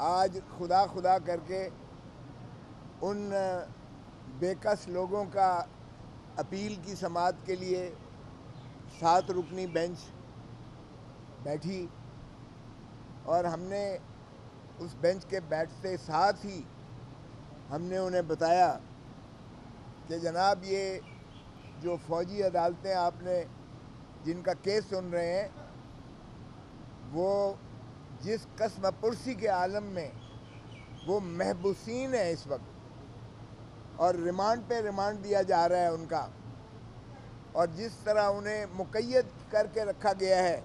آج خدا خدا کر کے ان بے کس لوگوں کا اپیل کی سماعت کے لیے 7 رکنی بینچ بیٹھی، اور ہم نے اس بینچ کے بیٹھتے ساتھ ہی ہم نے انہیں بتایا کہ جناب یہ جو فوجی عدالتیں آپ نے جن کا کیس سن رہے ہیں وہ جس قسم پرسی کے عالم میں وہ محبوسین ہیں اس وقت، اور ریمانڈ پہ ریمانڈ دیا جا رہا ہے ان کا، اور جس طرح انہیں مقید کر کے رکھا گیا ہے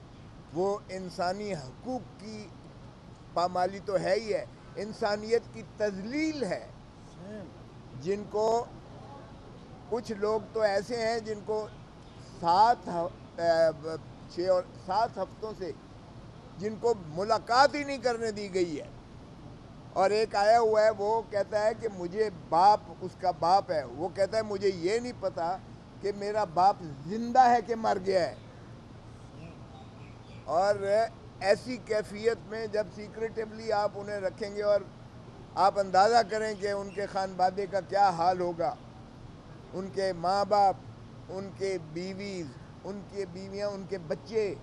وہ انسانی حقوق کی پامالی تو ہے ہی ہے، انسانیت کی تذلیل ہے، جن کو کچھ لوگ تو ایسے ہیں جن کو 7 ہفتوں سے جن کو ملاقات ہی نہیں کرنے دی گئی ہے، اور ایک آیا ہوا ہے وہ کہتا ہے کہ مجھے باپ، اس کا باپ ہے، وہ کہتا ہے مجھے یہ نہیں پتا کہ میرا باپ زندہ ہے کہ مر گیا ہے، اور ایسی کیفیت میں جب سیکریٹیولی آپ انہیں رکھیں گے اور آپ اندازہ کریں کہ ان کے خانوادے کا کیا حال ہوگا، ان کے ماں باپ، ان کے بیویز، ان کے بیویاں، ان کے بچے،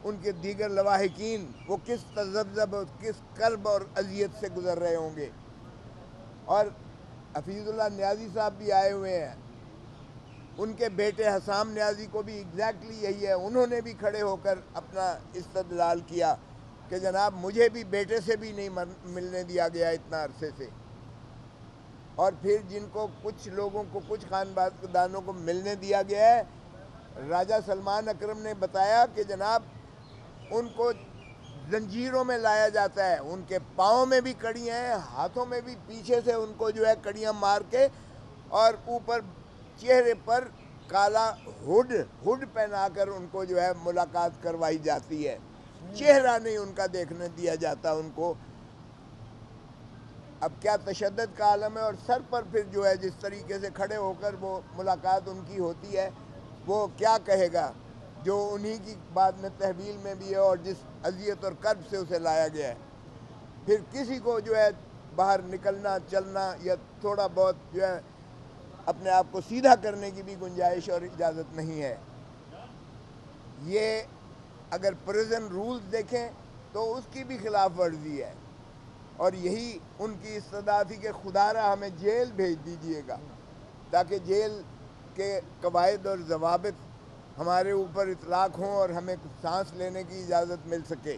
ان کے دیگر لواحقین، وہ کس تذبذب اور کس کرب اور اذیت سے گزر رہے ہوں گے۔ اور حفیظ اللہ نیازی صاحب بھی آئے ہوئے ہیں، ان کے بیٹے حسام نیازی کو بھی ایگزیکٹلی یہی ہے، انہوں نے بھی کھڑے ہو کر اپنا استدلال کیا کہ جناب مجھے بھی بیٹے سے بھی نہیں ملنے دیا گیا اتنا عرصے سے، اور پھر جن کو کچھ لوگوں کو، کچھ خاندانوں کو ملنے دیا گیا ہے، راجہ سلمان اکرم نے بتایا کہ جناب ان کو زنجیروں میں لایا جاتا ہے، ان کے پاؤں میں بھی کڑیاں ہیں، ہاتھوں میں بھی، پیچھے سے ان کو جو ہے کڑیاں مار کے، اور اوپر چہرے پر کالا ہڈ پہنا کر ان کو جو ہے ملاقات کروائی جاتی ہے، چہرہ نہیں ان کا دیکھنے دیا جاتا ان کو۔ اب کیا تشدد کا عالم ہے، اور سر پر پھر جو ہے جس طریقے سے کھڑے ہو کر وہ ملاقات ان کی ہوتی ہے، وہ کیا کہے گا جو انہی کی بعد میں تحویل میں بھی ہے اور جس اذیت اور کرب سے اسے لایا گیا ہے۔ پھر کسی کو جو ہے باہر نکلنا، چلنا یا تھوڑا بہت جو ہے اپنے آپ کو سیدھا کرنے کی بھی گنجائش اور اجازت نہیں ہے۔ یہ اگر پریزن رولز دیکھیں تو اس کی بھی خلاف ورزی ہے، اور یہی ان کی استدعا تھی کہ خدا را ہمیں جیل بھیج دیجئے گا تاکہ جیل کے قواعد اور ضوابط ہمارے اوپر اطلاق ہوں اور ہمیں سانس لینے کی اجازت مل سکے۔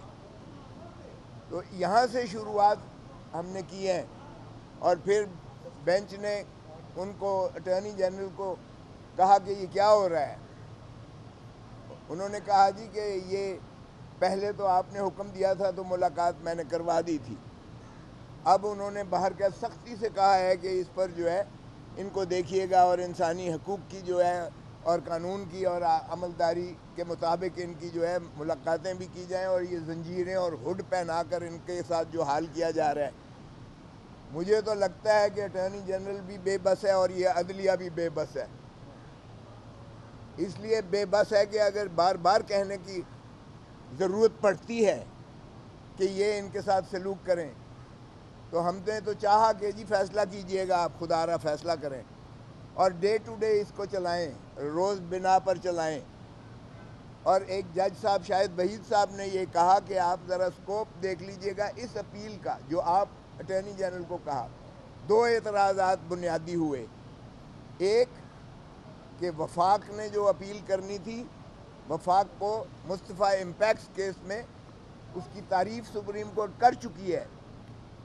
تو یہاں سے شروعات ہم نے کی ہے، اور پھر بینچ نے ان کو، اٹارنی جنرل کو کہا کہ یہ کیا ہو رہا ہے۔ انہوں نے کہا جی کہ یہ پہلے تو آپ نے حکم دیا تھا تو ملاقات میں نے کروا دی تھی، اب انہوں نے باہر کا سختی سے کہا ہے کہ اس پر جو ہے ان کو دیکھیے گا، اور انسانی حقوق کی جو ہے اور قانون کی اور عملداری کے مطابق ان کی جو ہے ملاقاتیں بھی کی جائیں، اور یہ زنجیریں اور ہڈ پہنا کر ان کے ساتھ جو حال کیا جا رہا ہے، مجھے تو لگتا ہے کہ اٹارنی جنرل بھی بے بس ہے اور یہ عدلیہ بھی بے بس ہے۔ اس لیے بے بس ہے کہ اگر بار بار کہنے کی ضرورت پڑتی ہے کہ یہ ان کے ساتھ سلوک کریں، تو ہم نے تو چاہا کہ جی فیصلہ کیجئے گا، آپ خدا را فیصلہ کریں، اور ڈے ٹو ڈے اس کو چلائیں، روز بنا پر چلائیں۔ اور ایک جج صاحب، شاید وحید صاحب نے یہ کہا کہ آپ ذرا سکوپ دیکھ لیجئے گا اس اپیل کا جو آپ اٹارنی جنرل کو کہا۔ 2 اعتراضات بنیادی ہوئے، ایک کہ وفاق نے جو اپیل کرنی تھی، وفاق کو مصطفیٰ امپیکس کیس میں اس کی تعریف سپریم کورٹ کر چکی ہے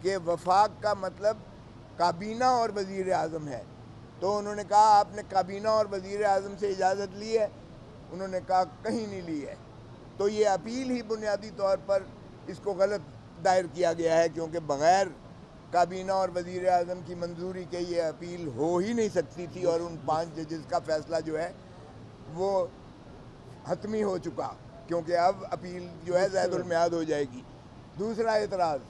کہ وفاق کا مطلب کابینہ اور وزیر اعظم ہے، تو انہوں نے کہا آپ نے کابینہ اور وزیر اعظم سے اجازت لی ہے؟ انہوں نے کہا کہیں نہیں لی ہے، تو یہ اپیل ہی بنیادی طور پر اس کو غلط دائر کیا گیا ہے، کیونکہ بغیر کابینہ اور وزیر اعظم کی منظوری کے یہ اپیل ہو ہی نہیں سکتی تھی، اور ان 5 ججز کا فیصلہ جو ہے وہ حتمی ہو چکا، کیونکہ اب اپیل جو ہے زائد المیعاد ہو جائے گی۔ دوسرا اعتراض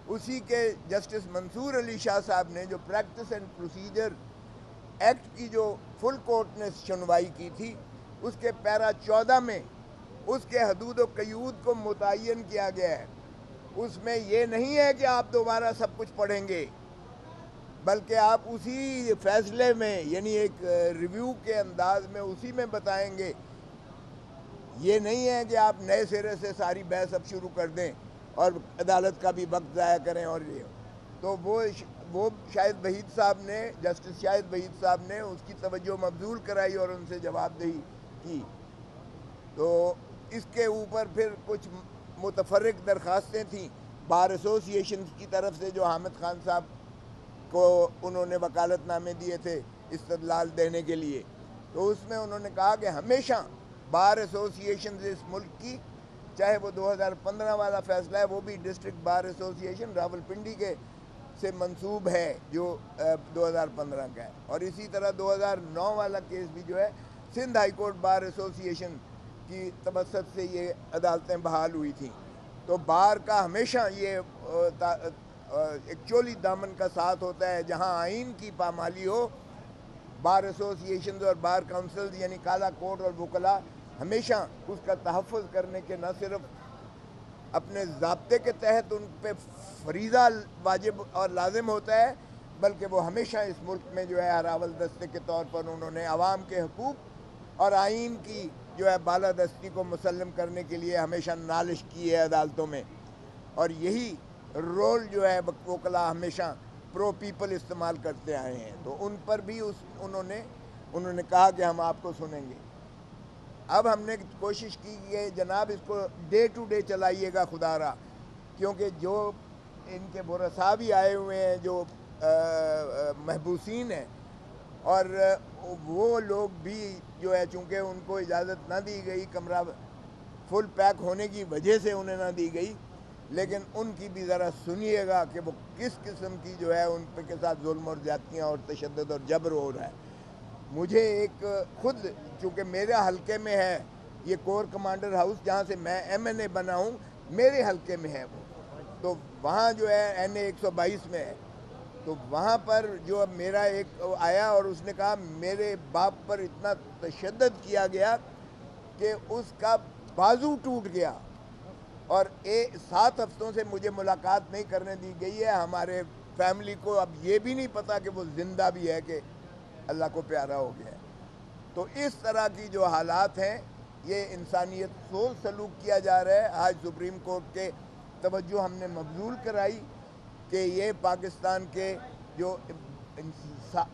اسی کے جسٹس منصور علی شاہ صاحب نے جو پریکٹس اینڈ پروسیجر ایکٹ کی جو فل کورٹ نے سنوائی کی تھی، اس کے پیرا 14 میں اس کے حدود و قیود کو متعین کیا گیا ہے۔ اس میں یہ نہیں ہے کہ آپ دوبارہ سب کچھ پڑھیں گے، بلکہ آپ اسی فیصلے میں یعنی ایک ریویو کے انداز میں اسی میں بتائیں گے. یہ نہیں ہے کہ آپ نئے سرے سے ساری بحث اب شروع کر دیں اور عدالت کا بھی وقت ضائع کریں. اور یہ تو وہ شاہد وحید صاحب نے، جسٹس شاہد وحید صاحب نے اس کی توجہ مبذول کرائی اور ان سے جواب دہی کی. تو اس کے اوپر پھر کچھ متفرق درخواستیں تھیں بار ایسوسیشن کی طرف سے، جو حامد خان صاحب کو انہوں نے وکالت نامے دیے تھے استدلال دینے کے لیے. تو اس میں انہوں نے کہا کہ ہمیشہ بار ایسوسیشنز اس ملک کی، چاہے وہ 2015 والا فیصلہ ہے وہ بھی ڈسٹرکٹ بار ایسوسیشن راولپنڈی کے سے منسوب ہے جو 2015 کا ہے، اور اسی طرح 2009 والا کیس بھی جو ہے Sindh high court bar association کی توسط سے یہ عدالتیں بحال ہوئی تھیں. تو بار کا ہمیشہ یہ ایک چولی دامن کا ساتھ ہوتا ہے، جہاں آئین کی پامالی ہو بار ایسوسیشنز اور بار کونسلز یعنی کالا کوٹ اور وکلاء ہمیشہ اس کا تحفظ کرنے کے نہ صرف اپنے ضابطے کے تحت ان پہ فریضہ واجب اور لازم ہوتا ہے، بلکہ وہ ہمیشہ اس ملک میں جو ہے ہراول دستے کے طور پر انہوں نے عوام کے حقوق اور آئین کی جو ہے بالادستی کو مسلم کرنے کے لیے ہمیشہ نالش کی ہے عدالتوں میں. اور یہی رول جو ہے وکلاء ہمیشہ پرو پیپل استعمال کرتے آئے ہیں. تو ان پر بھی انہوں نے کہا کہ ہم آپ کو سنیں گے. اب ہم نے کوشش کی کہ جناب اس کو ڈے ٹو ڈے چلائیے گا خدا را، کیونکہ جو ان کے ورثاء بھی آئے ہوئے ہیں جو محبوسین ہیں، اور وہ لوگ بھی جو ہے چونکہ ان کو اجازت نہ دی گئی، کمرہ فل پیک ہونے کی وجہ سے انہیں نہ دی گئی، لیکن ان کی بھی ذرا سنیے گا کہ وہ کس قسم کی جو ہے ان پہ کے ساتھ ظلم اور زیادتیاں اور تشدد اور جبر ہو رہا ہے. مجھے ایک خود چونکہ میرے حلقے میں ہے یہ کور کمانڈر ہاؤس جہاں سے میں ایم این اے بنا ہوں، میرے حلقے میں ہے وہ، تو وہاں جو ہے این اے 122 میں ہے. تو وہاں پر جو میرا ایک آیا اور اس نے کہا میرے باپ پر اتنا تشدد کیا گیا کہ اس کا بازو ٹوٹ گیا، اور 7 ہفتوں سے مجھے ملاقات نہیں کرنے دی گئی ہے. ہمارے فیملی کو اب یہ بھی نہیں پتا کہ وہ زندہ بھی ہے کہ اللہ کو پیارا ہو گیا ہے. تو اس طرح کی جو حالات ہیں، یہ انسانیت سوز سلوک کیا جا رہا ہے. آج سپریم کورٹ کے توجہ ہم نے مبذول کرائی کہ یہ پاکستان کے جو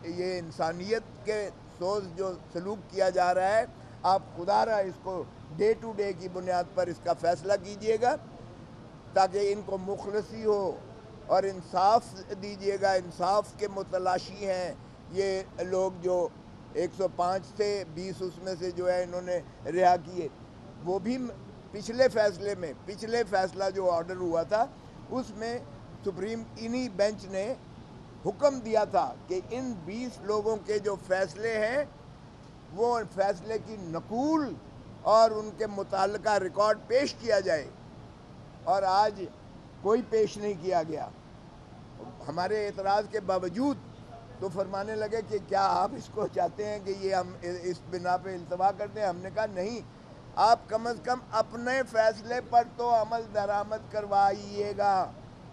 یہ انسانیت کے سوز جو سلوک کیا جا رہا ہے، آپ خدا را اس کو ڈے ٹو ڈے کی بنیاد پر اس کا فیصلہ کیجئے گا تاکہ ان کو مخلصی ہو اور انصاف دیجئے گا. انصاف کے متلاشی ہیں یہ لوگ جو 105 تھے، 20 اس میں سے جو ہے انہوں نے رہا کیے. وہ بھی پچھلے فیصلہ جو آرڈر ہوا تھا اس میں سپریم انہی بینچ نے حکم دیا تھا کہ ان 20 لوگوں کے جو فیصلے ہیں وہ فیصلے کی نقول اور ان کے متعلقہ ریکارڈ پیش کیا جائے، اور آج کوئی پیش نہیں کیا گیا. ہمارے اعتراض کے باوجود تو فرمانے لگے کہ کیا آپ اس کو چاہتے ہیں کہ یہ ہم اس بنا پہ التوا کر دیں؟ ہم نے کہا نہیں، آپ کم از کم اپنے فیصلے پر تو عمل درآمد کروائیے گا،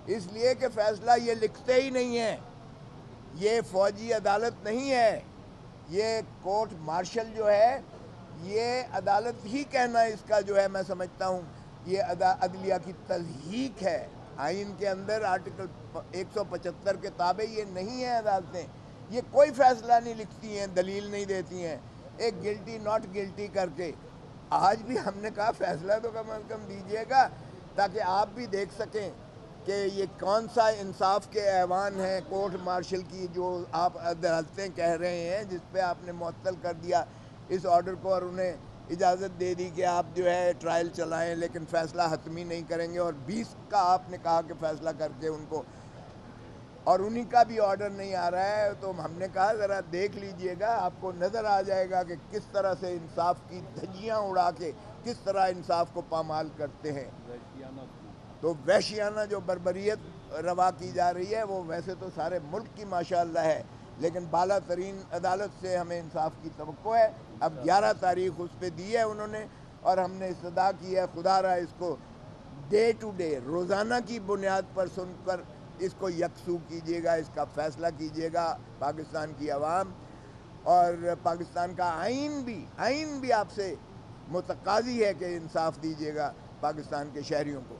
اس لیے کہ فیصلہ یہ لکھتے ہی نہیں ہیں. یہ فوجی عدالت نہیں ہے، یہ کورٹ مارشل جو ہے یہ عدالت ہی کہنا اس کا جو ہے میں سمجھتا ہوں یہ عدلیہ کی تضحیق ہے. آئین کے اندر آرٹیکل 175 کے تابع یہ نہیں ہیں عدالتیں. یہ کوئی فیصلہ نہیں لکھتی ہیں، دلیل نہیں دیتی ہیں، ایک گلٹی ناٹ گلٹی کر کے. آج بھی ہم نے کہا فیصلہ تو کم از کم دیجیے گا تاکہ آپ بھی دیکھ سکیں کہ یہ کون سا انصاف کے ایوان ہیں کورٹ مارشل کی جو آپ عدالتیں کہہ رہے ہیں، جس پہ آپ نے معطل کر دیا اس آرڈر کو اور انہیں اجازت دے دی کہ آپ جو ہے ٹرائل چلائیں لیکن فیصلہ حتمی نہیں کریں گے. اور 20 کا آپ نے کہا کہ فیصلہ کر کے ان کو، اور انہی کا بھی آرڈر نہیں آ رہا ہے. تو ہم نے کہا ذرا دیکھ لیجئے گا، آپ کو نظر آ جائے گا کہ کس طرح سے انصاف کی دھجیاں اڑا کے کس طرح انصاف کو پامال کرتے ہیں. تو وحشیانہ جو بربریت روا کی جا رہی ہے وہ ویسے تو سارے ملک کی ماشاءاللہ ہے، لیکن بالا ترین عدالت سے ہمیں انصاف کی توقع ہے. اب 11 تاریخ اس پہ دی ہے انہوں نے، اور ہم نے استدعا کی ہے خدا را اس کو ڈے ٹو ڈے روزانہ کی بنیاد پر سن کر اس کو یکسو کیجیے گا، اس کا فیصلہ کیجیے گا پاکستان کی عوام، اور پاکستان کا آئین بھی آپ سے متقاضی ہے کہ انصاف دیجیے گا پاکستان کے شہریوں کو۔